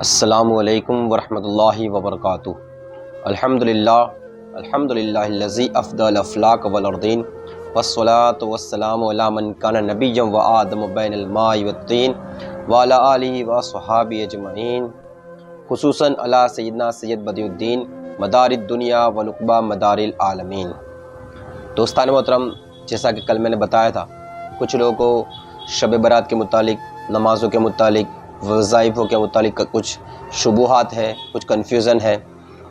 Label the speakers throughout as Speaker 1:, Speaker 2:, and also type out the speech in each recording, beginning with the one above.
Speaker 1: السلام علیکم ورحمۃ اللہ وبرکاتہ۔ الحمدللہ الذی افضل الافلاک والارضین والصلاۃ والسلام علی من کان نبیا وآدم بین الماء والطین وعلی آلہ وصحابہ اجمعین، خصوصاً علی سیدنا سید بدیع الدین مدار الدنیا ونقبہ مدار العالمین۔ دوستان محترم، جیسا کہ کل میں نے بتایا تھا، کچھ لوگوں کو شب برات کے متعلق، نمازوں کے متعلق، وظائفوں کے متعلق کچھ شبہات ہے، کچھ کنفیوژن ہے،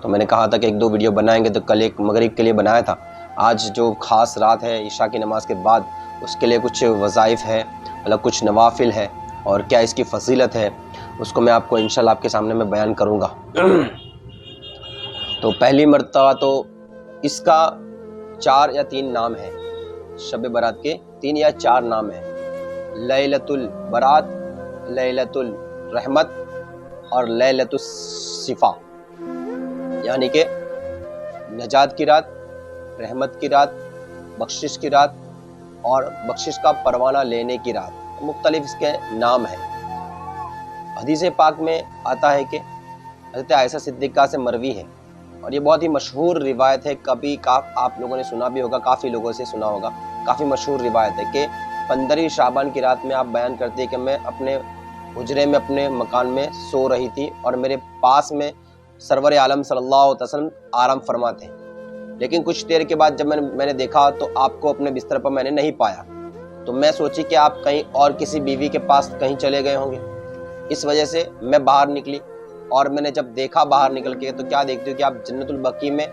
Speaker 1: تو میں نے کہا تھا کہ ایک دو ویڈیو بنائیں گے۔ تو کل ایک مغرب کے لیے بنایا تھا، آج جو خاص رات ہے عشاء کی نماز کے بعد، اس کے لیے کچھ وظائف ہے، مطلب کچھ نوافل ہے اور کیا اس کی فضیلت ہے، اس کو میں آپ کو انشاءاللہ آپ کے سامنے میں بیان کروں گا۔ تو پہلی مرتبہ تو اس کا 4 یا 3 نام ہے، شب برات کے 3 یا 4 نام ہیں: لیلۃ البرات، لیلۃ الرحمت اور لیلۃ الصفا، یعنی کہ نجات کی رات، رحمت کی رات، بخشش کی رات اور بخشش کا پروانہ لینے کی رات۔ مختلف اس کے نام ہیں۔ حدیث پاک میں آتا ہے کہ حضرت عائشہ صدیقہ سے مروی ہے، اور یہ بہت ہی مشہور روایت ہے، کبھی آپ لوگوں نے سنا بھی ہوگا، کافی لوگوں سے سنا ہوگا، کافی مشہور روایت ہے کہ 15 شعبان کی رات میں آپ بیان کرتے ہیں کہ میں اپنے حجرے میں، اپنے مکان میں سو رہی تھی اور میرے پاس میں سرور عالم صلی اللہ علیہ وسلم آرام فرماتے ہیں، لیکن کچھ دیر کے بعد جب میں نے دیکھا تو آپ کو اپنے بستر پر میں نے نہیں پایا، تو میں سوچی کہ آپ کہیں اور کسی بیوی کے پاس کہیں چلے گئے ہوں گے۔ اس وجہ سے میں باہر نکلی، اور میں نے جب دیکھا باہر نکل کے تو کیا دیکھتی ہوں کہ آپ جنت البقیع میں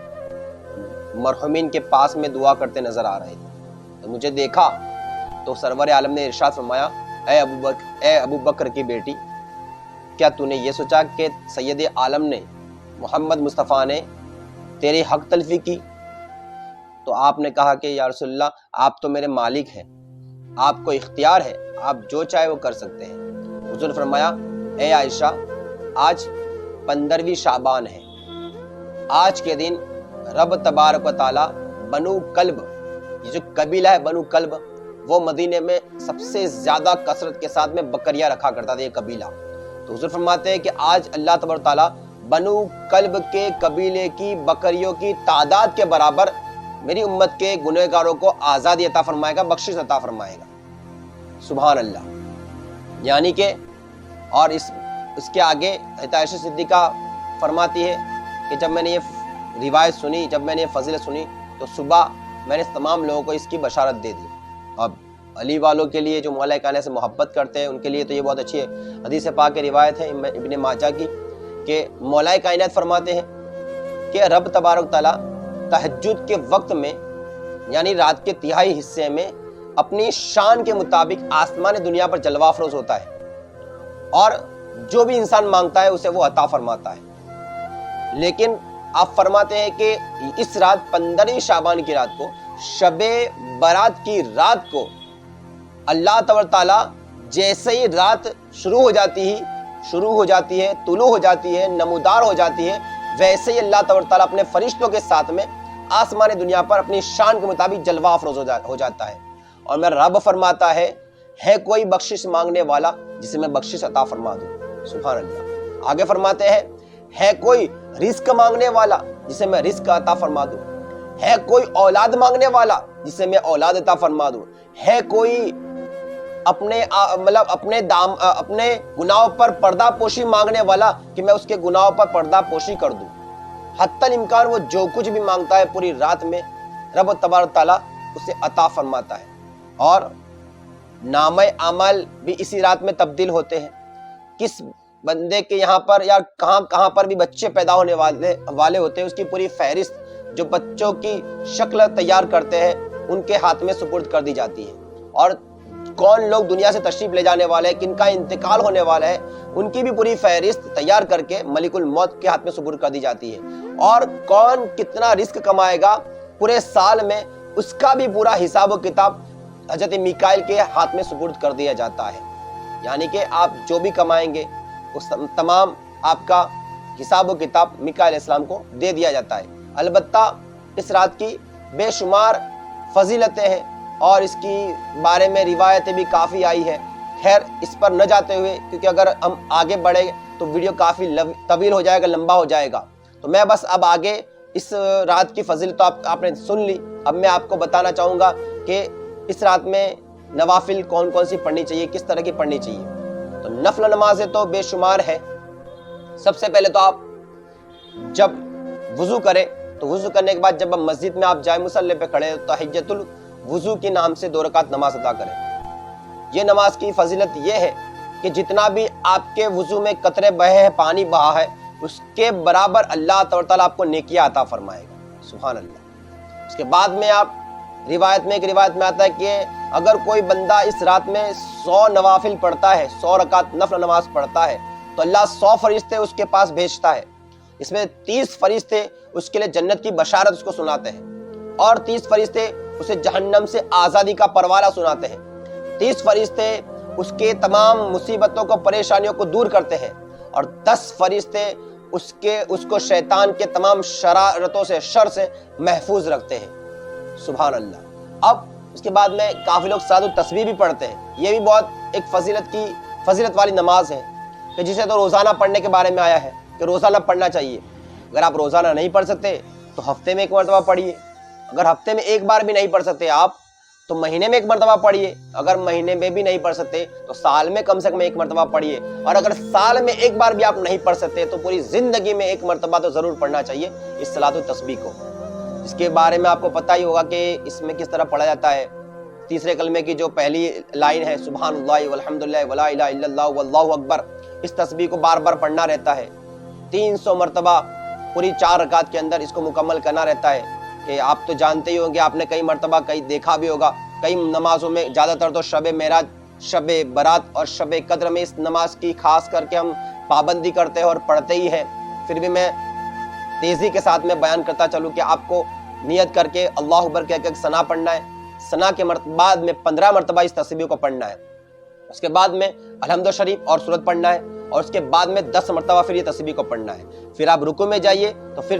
Speaker 1: مرحومین کے پاس میں دعا کرتے نظر آ رہے تھے۔ تو مجھے دیکھا تو سرور عالم نے ارشاد فرمایا، اے ابو بکر کی بیٹی، کیا تو نے یہ سوچا کہ سید عالم نے، محمد مصطفیٰ نے تیری حق تلفی کی؟ تو آپ نے کہا کہ یا رسول اللہ، آپ تو میرے مالک ہیں، آپ کو اختیار ہے، آپ جو چاہے وہ کر سکتے ہیں۔ حضور نے فرمایا، اے عائشہ، آج 15ویں شعبان ہے، آج کے دن رب تبارک و تعالی بنو کلب، یہ جو قبیلہ ہے بنو کلب، وہ مدینے میں سب سے زیادہ کثرت کے ساتھ میں بکریاں رکھا کرتا تھا، یہ قبیلہ۔ تو حضور فرماتے ہیں کہ آج اللہ تبارک و تعالی بنو کلب کے قبیلے کی بکریوں کی تعداد کے برابر میری امت کے گنہگاروں کو آزادی عطا فرمائے گا، بخشش عطا فرمائے گا۔ سبحان اللہ۔ یعنی کہ اور اس کے آگے حضرت عائشہ صدیقہ فرماتی ہے کہ جب میں نے یہ روایت سنی، جب میں نے یہ فضیلت سنی، تو صبح میں نے تمام لوگوں کو اس کی بشارت دے دی۔ اب علی والوں کے لیے جو مولا کائنات سے محبت کرتے ہیں، ان کے لیے تو یہ بہت اچھی ہے۔ حدیث پاک کی روایت ہے ابن ماجہ کی کہ مولا کائنات فرماتے ہیں کہ رب تبارک تعالیٰ تہجد کے وقت میں، یعنی رات کے تہائی حصے میں، اپنی شان کے مطابق آسمان دنیا پر جلوہ افروز ہوتا ہے، اور جو بھی انسان مانگتا ہے اسے وہ عطا فرماتا ہے۔ لیکن آپ فرماتے ہیں کہ اس رات 15 شعبان کی رات کو، شب برات کی رات کو، اللہ تبارک تعالیٰ جیسے ہی رات شروع ہو جاتی ہے، طلوع ہو جاتی ہے، نمودار ہو جاتی ہے، ویسے ہی اللہ تبارک تعالیٰ اپنے فرشتوں کے ساتھ میں آسمان دنیا پر اپنی شان کے مطابق جلوہ افروز ہو جاتا ہے، اور میرا رب فرماتا ہے کوئی بخشش مانگنے والا جسے میں بخشش عطا فرما دوں۔ سبحان اللہ۔ آگے فرماتے ہیں، ہے کوئی رزق مانگنے والا جسے میں رزق عطا فرما دوں، ہے کوئی اولاد مانگنے والا جسے میں اولاد عطا فرما دوں، ہے کوئی اپنے گناہوں پر پردہ پوشی مانگنے والا کہ میں اس کے گناہوں پر پردہ پوشی کر دوں۔ حتی الامکان وہ جو کچھ بھی مانگتا ہے پوری رات میں رب تبارک تعالیٰ اسے عطا فرماتا ہے، اور نامہ اعمال بھی اسی رات میں تبدیل ہوتے ہیں۔ کس بندے کے یہاں پر یا کہاں پر بھی بچے پیدا ہونے والے ہوتے ہیں، اس کی پوری فہرست جو بچوں کی شکل تیار کرتے ہیں ان کے ہاتھ میں سپرد کر دی جاتی ہے، اور کون لوگ دنیا سے تشریف لے جانے والے ہیں، کن کا انتقال ہونے والا ہے، ان کی بھی پوری فہرست تیار کر کے ملک الموت کے ہاتھ میں سپرد کر دی جاتی ہے، اور کون کتنا رزق کمائے گا پورے سال میں، اس کا بھی پورا حساب و کتاب حضرت میکائیل کے ہاتھ میں سپرد کر دیا جاتا ہے۔ یعنی کہ آپ جو بھی کمائیں گے اس تمام آپ کا حساب و کتاب میکائیل علیہ السلام کو دے دیا جاتا ہے۔ البتہ اس رات کی بے شمار فضیلتیں ہیں، اور اس کی بارے میں روایتیں بھی کافی آئی ہے۔ خیر، اس پر نہ جاتے ہوئے، کیونکہ اگر ہم آگے بڑھے تو ویڈیو کافی طویل ہو جائے گا، لمبا ہو جائے گا. تو میں بس اب آگے اس رات کی فضیلت تو آپ نے سن لی. اب میں آپ کو بتانا چاہوں گا کہ اس رات میں نوافل کون کون سی پڑھنی چاہیے، کس طرح کی پڑھنی چاہیے. تو نفل نمازیں تو بے شمار ہے. سب سے پہلے تو آپ جب وضو کریں تو وضو کرنے کے بعد جب آپ مسجد میں آپ جائیں مصلی پہ کھڑے تو تحیۃ الوضو کے نام سے 2 رکعت نماز ادا کریں. یہ نماز کی فضیلت یہ ہے کہ جتنا بھی آپ کے وضو میں قطرے بہے ہیں، پانی بہا ہے، اس کے برابر اللہ تعالیٰ آپ کو نیکیاں عطا فرمائے گا. سبحان اللہ. اس کے بعد میں آپ ایک روایت میں آتا ہے کہ اگر کوئی بندہ اس رات میں 100 نوافل پڑھتا ہے، 100 رکعت نفل نماز پڑھتا ہے تو اللہ 100 فرشتے اس کے پاس بھیجتا ہے. اس میں 30 فرشتے اس کے لیے جنت کی بشارت اس کو سناتے ہیں، اور 30 فرشتے اسے جہنم سے آزادی کا پروانہ سناتے ہیں. 30 فرشتے اس کے تمام مصیبتوں کو، پریشانیوں کو دور کرتے ہیں، اور 10 فرشتے اس کو شیطان کے تمام شرارتوں سے، شر سے محفوظ رکھتے ہیں. سبحان اللہ. اب اس کے بعد میں کافی لوگ صلاۃ التسبیح بھی پڑھتے ہیں. یہ بھی بہت ایک فضیلت والی نماز ہے کہ جسے تو روزانہ پڑھنے کے بارے میں آیا ہے کہ روزانہ پڑھنا چاہیے. اگر آپ روزانہ نہیں پڑھ سکتے تو ہفتے میں 1 مرتبہ پڑھیے. اگر ہفتے میں 1 بار بھی نہیں پڑھ سکتے آپ تو مہینے میں 1 مرتبہ پڑھیے. اگر مہینے میں بھی نہیں پڑھ سکتے تو سال میں کم سے کم 1 مرتبہ پڑھیے. اور اگر سال میں 1 بار بھی آپ نہیں پڑھ سکتے تو پوری زندگی میں 1 مرتبہ تو ضرور پڑھنا چاہیے اس صلاۃ التسبیح کو. اس کے بارے میں آپ کو پتہ ہی ہوگا کہ اس میں کس طرح پڑھا جاتا ہے. تیسرے کلمے کی جو پہلی لائن ہے سبحان اللہ والحمد للہ ولا الہ الا اللہ واللہ اکبر، اس تسبیح کو بار بار پڑھنا رہتا ہے. 300 مرتبہ پوری 4 رکعت کے اندر اس کو مکمل کرنا رہتا ہے. کہ آپ تو جانتے ہی ہوں گے، آپ نے کئی مرتبہ دیکھا بھی ہوگا، کئی نمازوں میں زیادہ تر تو شب معراج، شب برات اور شب قدر میں اس نماز کی خاص کر کے ہم پابندی کرتے ہیں اور پڑھتے ہی ہیں. پھر بھی میں تیزی کے ساتھ میں بیان کرتا چلوں کہ آپ کو نیت کر کے اللہ اکبر کہہ کے ثنا پڑھنا ہے. ثنا کے بعد میں 15 مرتبہ اس تسبیح کو پڑھنا ہے. اس کے بعد میں الحمد شریف اور سورت پڑھنا ہے، اور اس کے بعد میں 10 مرتبہ پھر یہ تسبیح کو پڑھنا ہے. پھر آپ رکوع میں جائیے تو پھر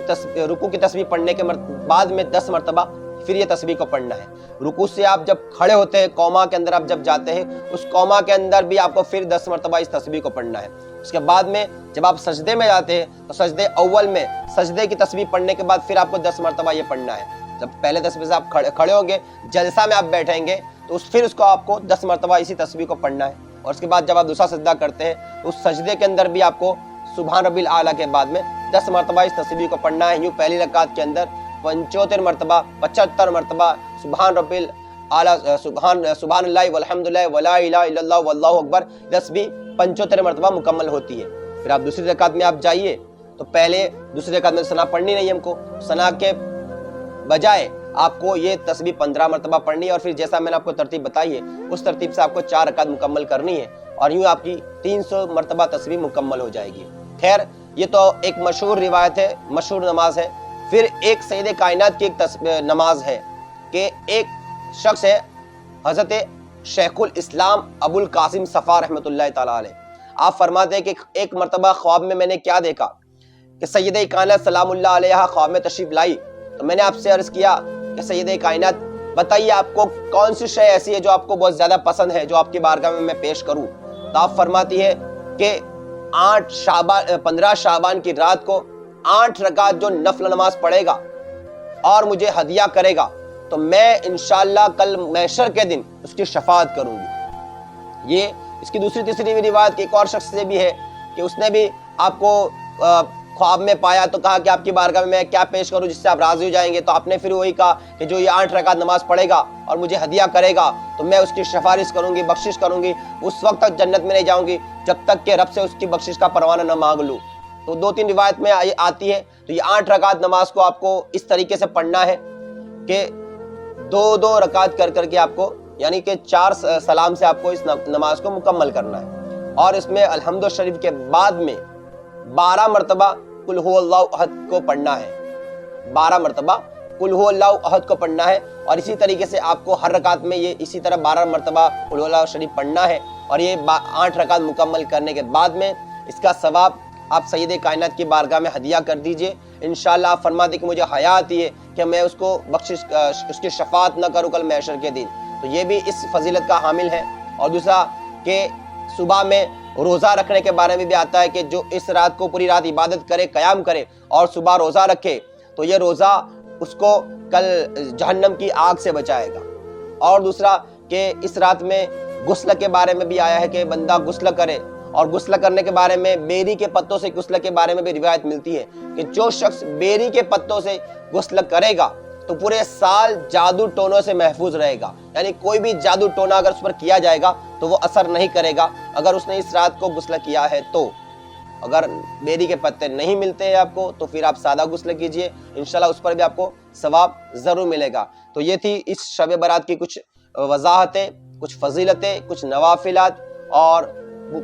Speaker 1: رکوع کی تسبیح پڑھنے کے بعد میں 10 مرتبہ پھر یہ تسبیح کو پڑھنا ہے. رکوع سے آپ جب کھڑے ہوتے ہیں، قوما کے اندر آپ جب جاتے ہیں، اس قوما کے اندر بھی آپ کو پھر 10 مرتبہ اس تسبیح کو پڑھنا ہے. اس کے بعد میں جب آپ سجدے میں جاتے ہیں تو سجدے اول میں سجدے کی تسبیح پڑھنے کے بعد پھر آپ کو 10 مرتبہ یہ پڑھنا ہے. جب پہلے تسبیح سے آپ کھڑے ہوں گے، جلسہ میں آپ بیٹھیں گے تو پھر اس کو آپ کو 10 مرتبہ اسی تسبیح کو پڑھنا ہے. اور اس کے بعد جب آپ دوسرا سجدہ کرتے ہیں تو اس سجدے کے اندر بھی آپ کو سبحان ربی الاعلیٰ کے بعد میں 10 مرتبہ اس تسبیح کو پڑھنا ہے. یوں پہلی رکعت کے اندر 75 مرتبہ 75 مرتبہ سبحان ربی الاعلیٰ، سبحان اللہ والحمد للہ ولا الہ الا اللہ واللہ اکبر، تسبیح 75 مرتبہ مکمل ہوتی ہے. پھر آپ دوسری رکعت میں آپ جائیے تو پہلے دوسری رکعت میں ثنا پڑھنی نہیں ہم کو، ثنا کے بجائے آپ کو یہ تسبیح 15 مرتبہ پڑھنی ہے. اور پھر جیسا میں نے آپ کو ترتیب بتائی ہے اس ترتیب سے آپ کو 4 رکعت مکمل کرنی ہے، اور یوں آپ کی 300 مرتبہ تسبیح مکمل ہو جائے گی. خیر یہ تو ایک مشہور روایت ہے، مشہور نماز ہے. پھر ایک سید کائنات کی ایک نماز ہے کہ ایک شخص ہے حضرت شیخ الاسلام ابو القاسم صفا رحمۃ اللہ تعالیٰ علیہ. آپ فرماتے ہیں کہ ایک مرتبہ خواب میں نے کیا دیکھا کہ سید کائنات سلام اللہ علیہ خواب میں تشریف لائی. تو میں نے آپ سے عرض کیا کہ سید کائنات بتائیے آپ کو کون سی شے ایسی ہے جو آپ کو بہت زیادہ پسند ہے، جو آپ کی بارگاہ میں پیش کروں. تو آپ فرماتی ہے کہ 15 شعبان کی رات کو 8 رکعت جو نفل نماز پڑھے گا اور مجھے ہدیہ کرے گا تو میں انشاءاللہ کل محشر کے دن اس کی شفاعت کروں گی. یہ اس کی دوسری تیسری بھی روایت کہ ایک اور شخص سے بھی ہے کہ اس نے بھی آپ کو خواب میں پایا تو کہا کہ آپ کی بارگاہ میں کیا پیش کروں جس سے آپ راضی ہو جائیں گے. تو آپ نے پھر وہی کہا کہ جو یہ 8 رکعت نماز پڑھے گا اور مجھے ہدیہ کرے گا تو میں اس کی سفارش کروں گی، بخشش کروں گی. اس وقت تک جنت میں نہیں جاؤں گی جب تک کہ رب سے اس کی بخشش کا پروانہ نہ مانگ لوں. تو 2-3 روایت میں آتی ہے. تو یہ 8 رکعت نماز کو آپ کو اس طریقے سے پڑھنا ہے کہ 2 رکعت کر کے آپ کو، یعنی کہ 4 سلام سے آپ کو اس نماز کو مکمل کرنا ہے. اور اس میں الحمد شریف کے بعد میں 12 مرتبہ قل هو اللہ احد کو پڑھنا ہے. 12 مرتبہ قل هو اللہ احد کو پڑھنا ہے. اور اسی طریقے سے آپ کو ہر رکعت میں یہ اسی طرح 12 مرتبہ قل هو اللہ شریف پڑھنا ہے. اور یہ 8 رکعت مکمل کرنے کے بعد میں اس کا ثواب آپ سید کائنات کی بارگاہ میں ہدیہ کر دیجئے. انشاءاللہ آپ فرماتے کہ مجھے حیا آتی ہے کہ میں اس کو بخشش اس کی شفاعت نہ کروں کل محشر کے دن. تو یہ بھی اس فضیلت کا حامل ہے. اور دوسرا کہ صبح میں روزہ رکھنے کے بارے میں بھی آتا ہے کہ جو اس رات کو پوری رات عبادت کرے، قیام کرے اور صبح روزہ رکھے تو یہ روزہ اس کو کل جہنم کی آگ سے بچائے گا۔ اور دوسرا کہ اس رات میں غسل کے بارے میں بھی آیا ہے کہ بندہ غسل کرے، اور غسل کرنے کے بارے میں بیری کے پتوں سے غسل کے بارے میں بھی روایت ملتی ہے کہ جو شخص بیری کے پتوں سے غسل کرے گا تو پورے سال جادو ٹونوں سے محفوظ رہے گا، یعنی کوئی بھی جادو ٹونا اگر اس پر کیا جائے گا تو وہ اثر نہیں کرے گا اگر اس نے اس رات کو غسل کیا ہے تو۔ اگر بیری کے پتے نہیں ملتے ہیں آپ کو تو پھر آپ سادہ غسل کیجئے، انشاءاللہ اس پر بھی آپ کو ثواب ضرور ملے گا۔ تو یہ تھی اس شب برات کی کچھ وضاحتیں، کچھ فضیلتیں، کچھ نوافلات اور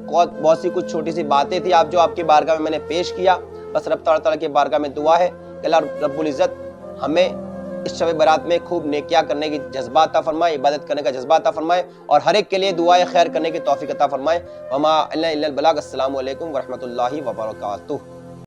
Speaker 1: بہت سی کچھ چھوٹی سی باتیں تھی آپ جو آپ کی بارگاہ میں نے پیش کیا۔ بس رب تعالیٰ کی بارگاہ میں دعا ہے کہ اللہ رب العزت ہمیں اس شب برات میں خوب نیکیاں کرنے کی جذبہ عطا فرمائے، عبادت کرنے کا جذبہ عطا فرمائے، اور ہر ایک کے لیے دعائے خیر کرنے کی توفیق عطا فرمائے۔ وما علینا الا البلاغ۔ السلام علیکم ورحمۃ اللہ وبرکاتہ۔